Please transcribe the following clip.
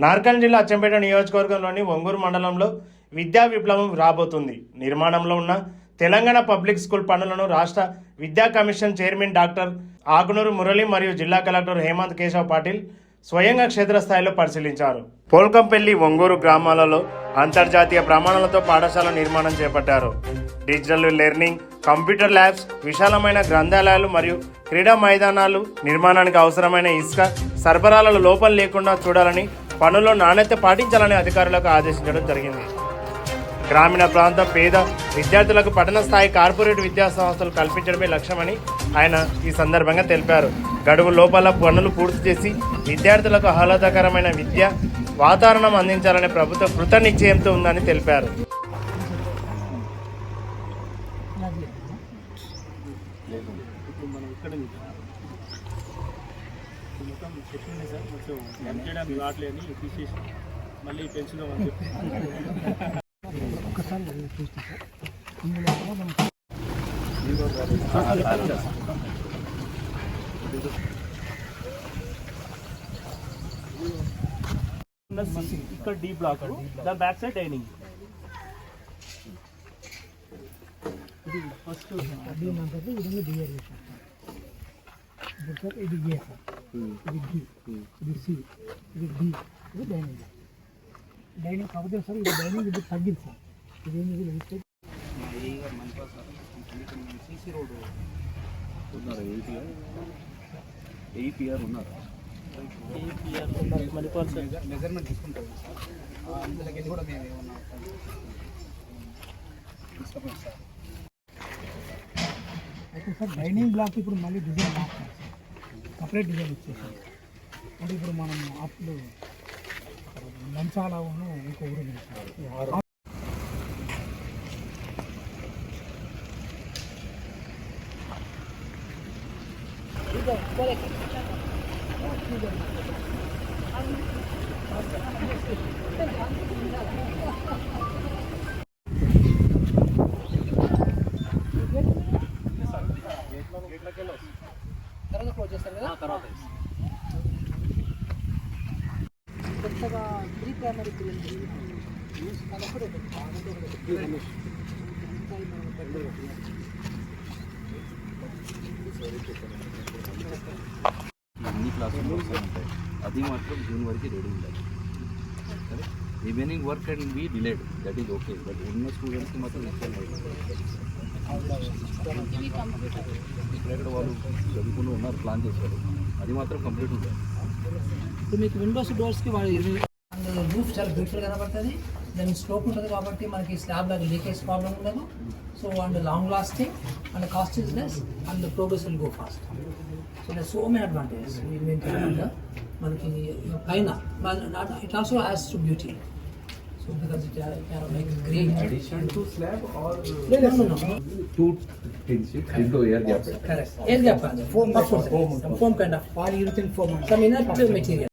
నార్కల్ జిల్లా అచ్చంపేట నియోజకవర్గంలోని ఒంగూరు మండలంలో విద్యా విప్లవం రాబోతుంది. నిర్మాణంలో ఉన్న తెలంగాణ పబ్లిక్ స్కూల్ పనులను రాష్ట్ర విద్యా commission chairman doctor Akunuru Murali మరియు జిల్లా కలెక్టర్ హేమంత్ కేశవ్ పాటిల్ స్వయంగా క్షేత్రస్థాయిలో పరిశీలించారు. పోల్కంపల్లి, ఒంగూరు గ్రామాలలో అంతర్జాతీయ ప్రమాణాలతో పాఠశాల నిర్మాణం చేపట్టారు. డిజిటల్ లెర్నింగ్, కంప్యూటర్ ల్యాబ్స్, విశాలమైన గ్రంథాలయాలు మరియు క్రీడా మైదానాలు నిర్మాణానికి అవసరమైన ఇసుక సరఫరాలలో లోపం లేకుండా చూడాలని, పనుల్లో నాణ్యత పాటించాలని అధికారులకు ఆదేశించడం జరిగింది. గ్రామీణ ప్రాంత పేద విద్యార్థులకు పట్టణ స్థాయి కార్పొరేట్ విద్యా సంస్థలు కల్పించడమే లక్ష్యమని ఆయన ఈ సందర్భంగా తెలిపారు. గడువు లోపల పనులు పూర్తి చేసి విద్యార్థులకు ఆహ్లాదకరమైన విద్యా వాతావరణం అందించాలనే ప్రభుత్వం కృత నిశ్చయంతో ఉందని తెలిపారు. మళ్ళీ పెంచుదామని చెప్పి ఒకసారి చూస్తే సార్ ఇందులో ఇక్కడ డీ బ్లాక్, దాని బ్యాక్ సైడ్ డైనింగ్. ఇది ఫస్ట్ డీ అంటే ఇది డిఆర్ సార్, ఇది ఏ సార్, ఇది డి, ఇది సి, ఇది డి, ఇది డైనింగ్. డైనింగ్ కాకపోతే సార్ ఇది డైనింగ్ ఇది తగ్గింది సార్. ఇదేంటి సిసి రోడ్ ఉన్నారు, 8 ఇయర్ ఉన్నారు, మణిపాల్ సార్ మెజర్మెంట్ తీసుకుంటారు. అందులోకి కూడా మేము ఏమన్నా తీసుకుంటాం సార్. అయితే సార్ డైనింగ్ బ్లాక్ ఇప్పుడు మళ్ళీ డిజైన్ మార్చాలి సార్, సపరేట్ డిజైన్ ఇచ్చేసాం. అంటే ఇప్పుడు మనం అప్పుడు లంచాలా ఇంకో ఊరు క్లోజ్ చేస్తారు కదా. తర్వాత కొత్తగా ప్రీ ప్రైమరీ అన్ని క్లాసులు ఉంటాయి, అది మాత్రం జూన్ వరకు రెడీ ఉండాలి. Remaining work and be delayed, that is okay. But ఉన్న స్టూడెంట్స్కి మాత్రం ఇక్కడ వాళ్ళు చదువుకుంటూ ఉన్నారు, ప్లాన్ చేశారు, అది మాత్రం కంప్లీట్ ఉండాలి. ఇప్పుడు మీకు విండోస్ డోర్స్కి రూఫ్ చాలా బ్యూటిఫుల్ కనబడుతుంది. దానికి స్లోప్ ఉంటుంది కాబట్టి మనకి స్లాబ్ లాగా లీకేజ్ ప్రాబ్లం ఉండదు. So and long lasting and cost is less and progress will go fast. So there so many advantages మనకి పైన. It also has to beauty. So because it can make great addition to slab or no. 2 things into air gap. Correct. Air gap foam kind of polyurethane foam, some inert material.